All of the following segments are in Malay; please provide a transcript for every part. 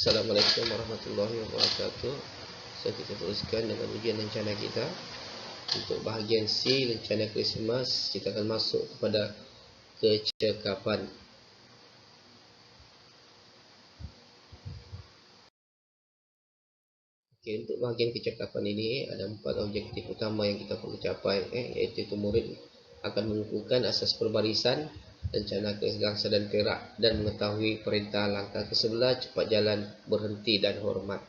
Assalamualaikum warahmatullahi wabarakatuh. So, kita teruskan dengan ujian rencana kita. Untuk bahagian C, rencana Christmas, kita akan masuk kepada kecekapan. Okey, untuk bahagian kecekapan ini ada 4 objektif utama yang kita perlu capai, iaitu murid akan mengukuhkan asas perbarisan, rencana gangsa dan perak, dan mengetahui perintah langkah ke sebelah, cepat jalan, berhenti dan hormat.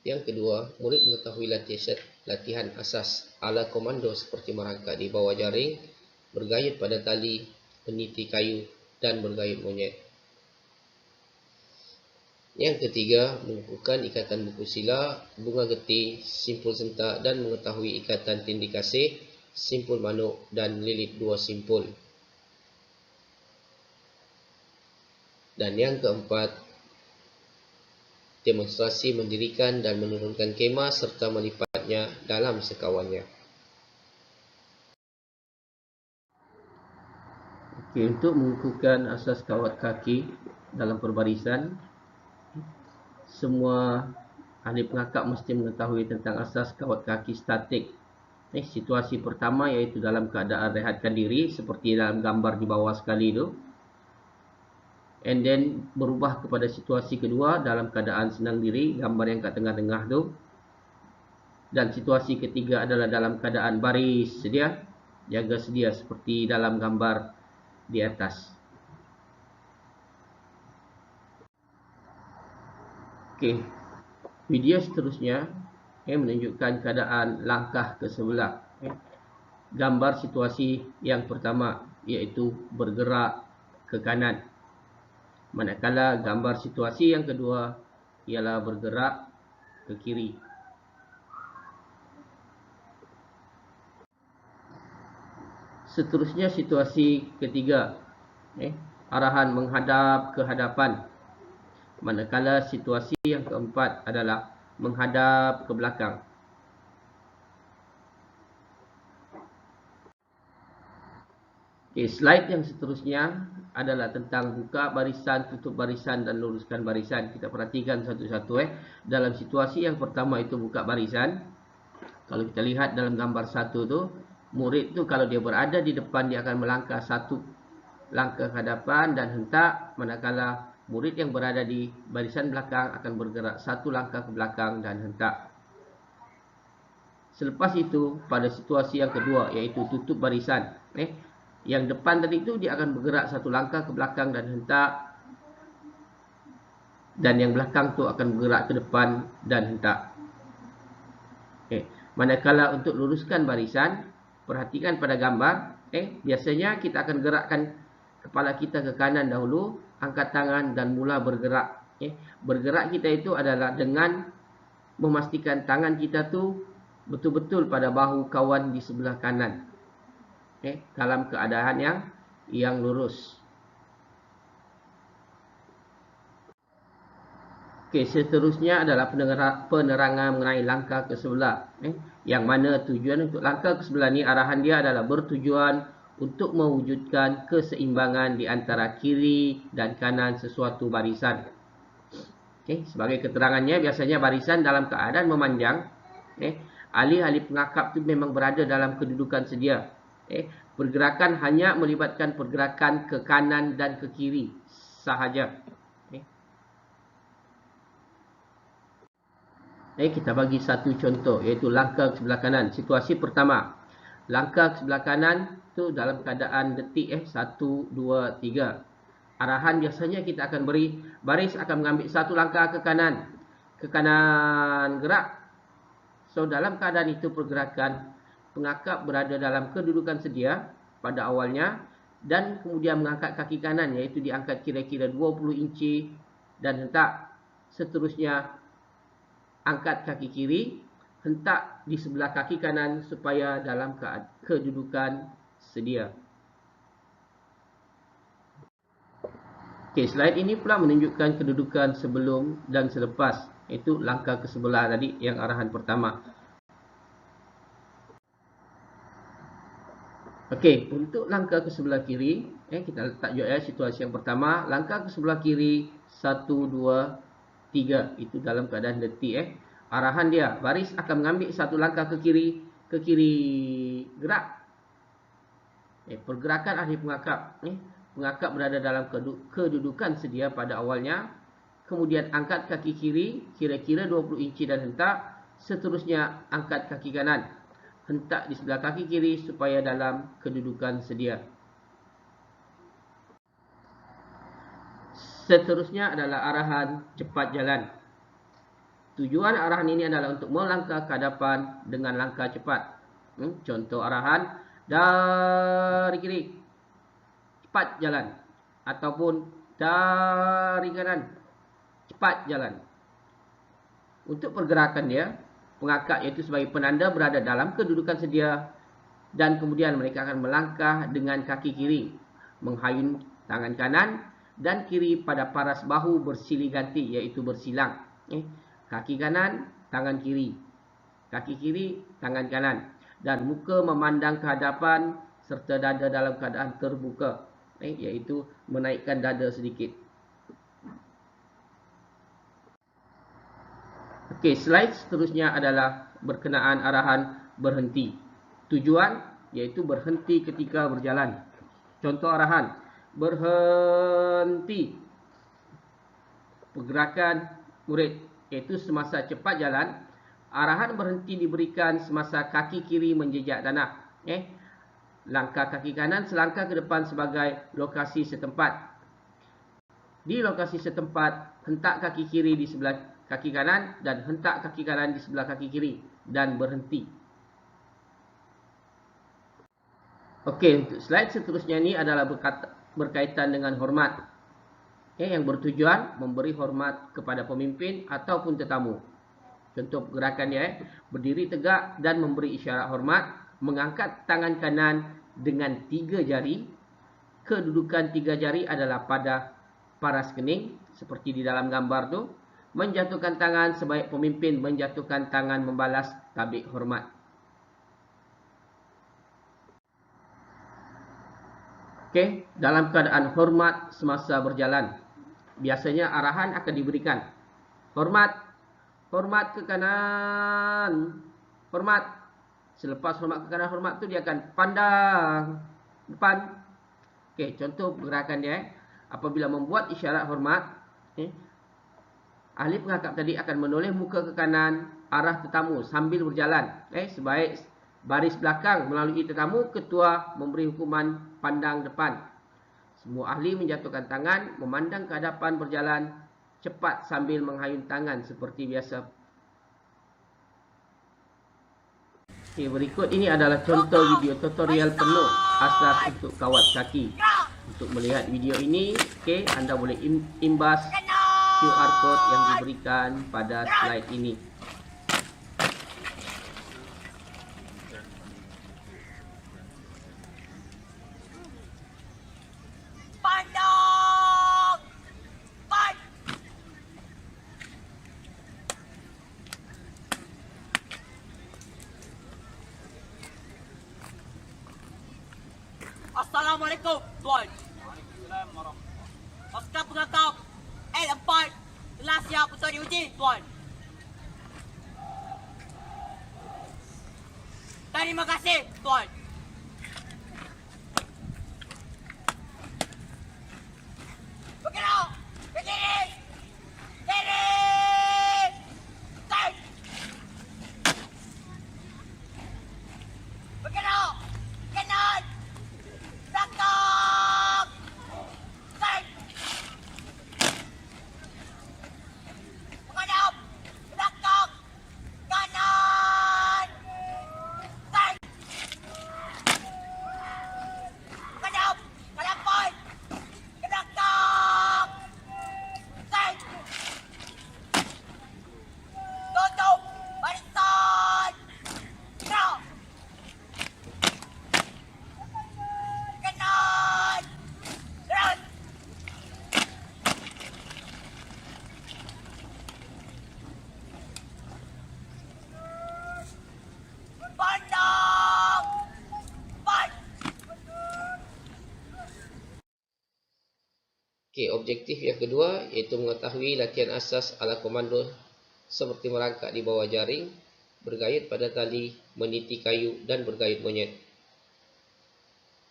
Yang kedua, murid mengetahui latihan asas ala komando seperti merangkak di bawah jaring, bergayut pada tali, meniti kayu, dan bergayut monyet. Yang ketiga, mengukuhkan ikatan buku sila, bunga geti, simpul sentak, dan mengetahui ikatan tindih kasih, simpul manuk, dan lilit 2 simpul. Dan yang keempat, demonstrasi mendirikan dan menurunkan kemah serta melipatnya dalam sekawannya. Okey, untuk mengukuhkan asas kawat kaki dalam perbarisan, semua ahli pengakap mesti mengetahui tentang asas kawat kaki statik. Situasi pertama iaitu dalam keadaan rehatkan diri seperti dalam gambar di bawah sekali itu. And then berubah kepada situasi kedua dalam keadaan senang diri, gambar yang kat tengah-tengah tu. Dan situasi ketiga adalah dalam keadaan baris sedia, jaga sedia seperti dalam gambar di atas. Okey. Video seterusnya menunjukkan keadaan langkah ke sebelah. Gambar situasi yang pertama iaitu bergerak ke kanan. Manakala gambar situasi yang kedua ialah bergerak ke kiri. Seterusnya situasi ketiga, arahan menghadap ke hadapan. Manakala situasi yang keempat adalah menghadap ke belakang. Slide yang seterusnya adalah tentang buka barisan, tutup barisan dan luruskan barisan. Kita perhatikan satu-satu. Dalam situasi yang pertama itu buka barisan. Kalau kita lihat dalam gambar satu tu, murid tu kalau dia berada di depan, dia akan melangkah satu langkah ke hadapan dan hentak. Manakala murid yang berada di barisan belakang akan bergerak satu langkah ke belakang dan hentak. Selepas itu, pada situasi yang kedua iaitu tutup barisan, yang depan tadi itu dia akan bergerak satu langkah ke belakang dan hentak. Dan yang belakang tu akan bergerak ke depan dan hentak. Manakala untuk luruskan barisan, perhatikan pada gambar, biasanya kita akan gerakkan kepala kita ke kanan dahulu, angkat tangan dan mula bergerak. Bergerak kita itu adalah dengan memastikan tangan kita tu betul-betul pada bahu kawan di sebelah kanan. Dalam keadaan yang lurus. Seterusnya adalah penerangan mengenai langkah ke sebelah. Yang mana tujuan untuk langkah ke sebelah ni, arahan dia adalah bertujuan untuk mewujudkan keseimbangan di antara kiri dan kanan sesuatu barisan. Sebagai keterangannya, biasanya barisan dalam keadaan memanjang. Ahli-ahli pengakap itu memang berada dalam kedudukan sedia. Pergerakan hanya melibatkan pergerakan ke kanan dan ke kiri sahaja. Kita bagi satu contoh, iaitu langkah ke sebelah kanan. Situasi pertama, langkah ke sebelah kanan tu dalam keadaan detik 1, 2, 3. Arahan biasanya kita akan beri, baris akan mengambil satu langkah ke kanan gerak. So dalam keadaan itu pergerakan pengakap berada dalam kedudukan sedia pada awalnya dan kemudian mengangkat kaki kanan, iaitu diangkat kira-kira 20 inci dan hentak. Seterusnya angkat kaki kiri, hentak di sebelah kaki kanan supaya dalam kedudukan sedia. Slide ini pula menunjukkan kedudukan sebelum dan selepas. Itu langkah ke sebelah tadi yang arahan pertama. Okey, untuk langkah ke sebelah kiri, kita letak juga situasi yang pertama, langkah ke sebelah kiri 1 2 3, itu dalam keadaan detik. Arahan dia, baris akan mengambil satu langkah ke kiri gerak. Pergerakan ahli pengakap. Pengakap berada dalam kedudukan sedia pada awalnya. Kemudian angkat kaki kiri kira-kira 20 inci dan hentak. Seterusnya angkat kaki kanan. Hentak di sebelah kaki kiri supaya dalam kedudukan sedia. Seterusnya adalah arahan cepat jalan. Tujuan arahan ini adalah untuk melangkah ke hadapan dengan langkah cepat. Contoh arahan, dari kiri cepat jalan, ataupun dari kanan cepat jalan. Untuk pergerakan dia, pengakap iaitu sebagai penanda berada dalam kedudukan sedia, dan kemudian mereka akan melangkah dengan kaki kiri menghayun tangan kanan dan kiri pada paras bahu bersilih ganti, iaitu bersilang. Kaki kanan, tangan kiri. Kaki kiri, tangan kanan. Dan muka memandang ke hadapan serta dada dalam keadaan terbuka, iaitu menaikkan dada sedikit. Okey, slide seterusnya adalah berkenaan arahan berhenti. Tujuan iaitu berhenti ketika berjalan. Contoh arahan, berhenti. Pergerakan murid iaitu semasa cepat jalan, arahan berhenti diberikan semasa kaki kiri menjejak tanah. Langkah kaki kanan selangkah ke depan sebagai lokasi setempat. Di lokasi setempat, hentak kaki kiri di sebelah kaki kanan dan hentak kaki kanan di sebelah kaki kiri dan berhenti. Okey, untuk slide seterusnya ini adalah berkaitan dengan hormat. Yang bertujuan memberi hormat kepada pemimpin ataupun tetamu. Contoh gerakan dia, berdiri tegak dan memberi isyarat hormat, mengangkat tangan kanan dengan 3 jari. Kedudukan 3 jari adalah pada paras kening seperti di dalam gambar tu. Menjatuhkan tangan sebaik pemimpin menjatuhkan tangan membalas tabik hormat. Okey, dalam keadaan hormat semasa berjalan, biasanya arahan akan diberikan. Hormat, hormat ke kanan, hormat. Selepas hormat ke kanan, hormat tu dia akan pandang depan. Okey, contoh gerakan dia. Apabila membuat isyarat hormat, ahli pengakap tadi akan menoleh muka ke kanan arah tetamu sambil berjalan. Sebaik baris belakang melalui tetamu, ketua memberi hukuman pandang depan. Semua ahli menjatuhkan tangan, memandang ke hadapan, berjalan cepat sambil menghayun tangan seperti biasa. Okey, berikut ini adalah contoh video tutorial penuh asas untuk kawat kaki. Untuk melihat video ini, anda boleh imbas QR code yang diberikan pada slide ini. Assalamualaikum, tuan. Waalaikumsalam warahmatullahi. Pasukan pengakap L4 telah siap untuk diuji, tuan. Terima kasih, tuan. Bergerak! Berdiri! Diri! Stand! Bergerak! Kanan! Belakang! Stand! Menghadap! Belakang! Kanan! Stand! Okey, objektif yang kedua iaitu mengetahui latihan asas ala komando seperti merangkak di bawah jaring, bergayut pada tali, meniti kayu dan bergayut monyet.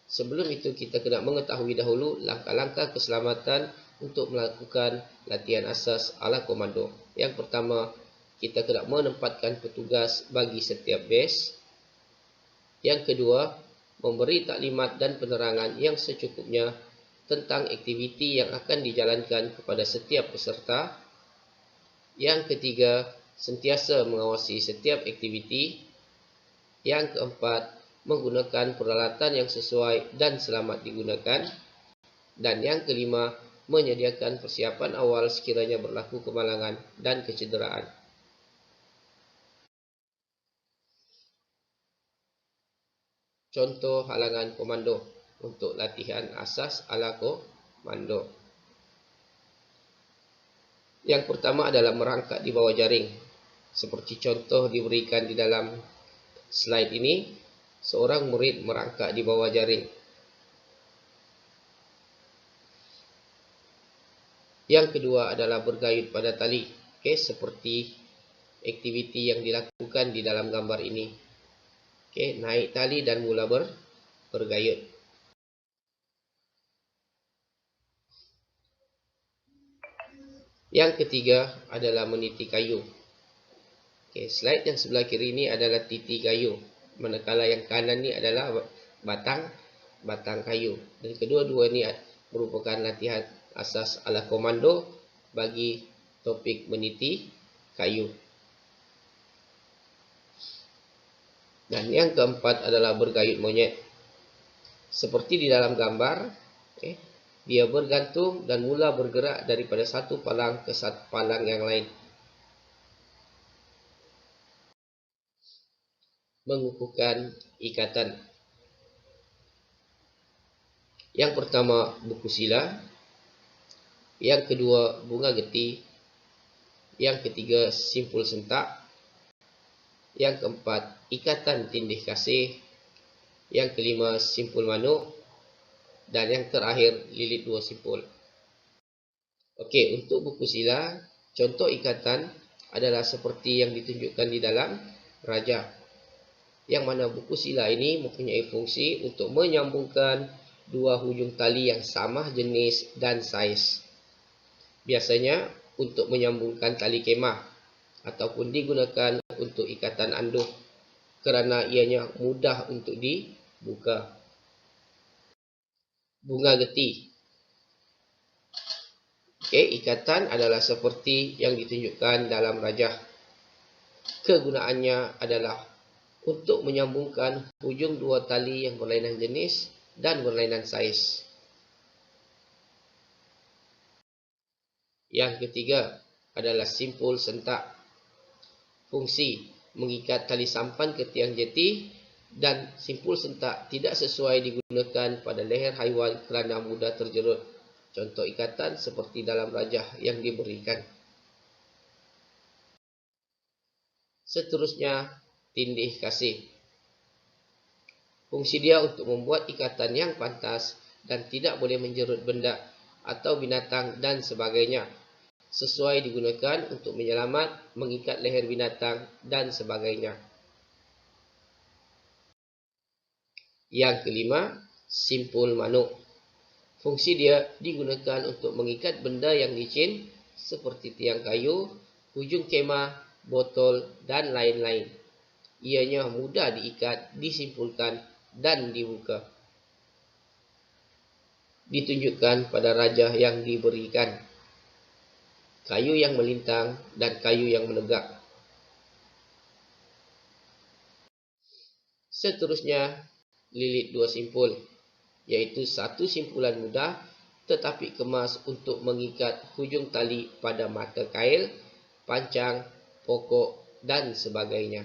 Sebelum itu kita kena mengetahui dahulu langkah-langkah keselamatan untuk melakukan latihan asas ala komando. Yang pertama, kita kena menempatkan petugas bagi setiap base. Yang kedua, memberi taklimat dan penerangan yang secukupnya tentang aktiviti yang akan dijalankan kepada setiap peserta. Yang ketiga, sentiasa mengawasi setiap aktiviti. Yang keempat, menggunakan peralatan yang sesuai dan selamat digunakan. Dan yang kelima, menyediakan persiapan awal sekiranya berlaku kemalangan dan kecederaan. Contoh halangan komando untuk latihan asas ala komando. Yang pertama adalah merangkak di bawah jaring. Seperti contoh diberikan di dalam slide ini, seorang murid merangkak di bawah jaring. Yang kedua adalah bergayut pada tali. Okey, seperti aktiviti yang dilakukan di dalam gambar ini. Okey, naik tali dan mula bergayut. Yang ketiga adalah meniti kayu. Okey, slide yang sebelah kiri ini adalah titi kayu. Manakala yang kanan ni adalah batang kayu. Dan kedua-dua ni merupakan latihan asas ala komando bagi topik meniti kayu. Dan yang keempat adalah bergayut monyet. Seperti di dalam gambar, dia bergantung dan mula bergerak daripada satu palang ke satu palang yang lain. Mengukuhkan ikatan. Yang pertama, buku sila. Yang kedua, bunga geti. Yang ketiga, simpul sentak. Yang keempat, ikatan tindih kasih. Yang kelima, simpul manuk. Dan yang terakhir, lilit dua simpul. Okey, untuk buku sila, contoh ikatan adalah seperti yang ditunjukkan di dalam rajah. Yang mana buku sila ini mempunyai fungsi untuk menyambungkan dua hujung tali yang sama jenis dan saiz. Biasanya untuk menyambungkan tali kemah ataupun digunakan untuk ikatan anduh kerana ianya mudah untuk dibuka. Bunga geti. Okey, ikatan adalah seperti yang ditunjukkan dalam rajah. Kegunaannya adalah untuk menyambungkan hujung dua tali yang berlainan jenis dan berlainan saiz. Yang ketiga adalah simpul sentak. Fungsi mengikat tali sampan ke tiang jeti dan simpul sentak tidak sesuai digunakan pada leher haiwan kerana mudah terjerut. Contoh ikatan seperti dalam rajah yang diberikan. Seterusnya, tindih kasih. Fungsi dia untuk membuat ikatan yang pantas dan tidak boleh menjerut benda atau binatang dan sebagainya. Sesuai digunakan untuk menyelamat, mengikat leher binatang dan sebagainya. Yang kelima, simpul manuk. Fungsi dia digunakan untuk mengikat benda yang licin seperti tiang kayu, hujung kemah, botol dan lain-lain. Ianya mudah diikat, disimpulkan dan dibuka. Ditunjukkan pada rajah yang diberikan. Kayu yang melintang dan kayu yang menegak. Seterusnya, lilit dua simpul, iaitu satu simpulan mudah tetapi kemas untuk mengikat hujung tali pada mata kail, pancang, pokok dan sebagainya.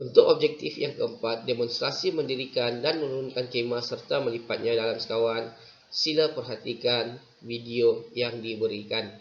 Untuk objektif yang keempat, demonstrasi mendirikan dan menurunkan kemah serta melipatnya dalam sekawan. Sila perhatikan video yang diberikan.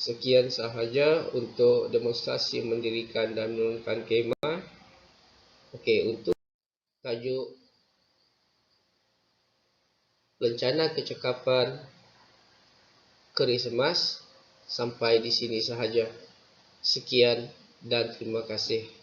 Sekian sahaja untuk demonstrasi mendirikan dan menurunkan kemah. Okey, untuk tajuk rencana kecakapan Krismas sampai di sini sahaja. Sekian dan terima kasih.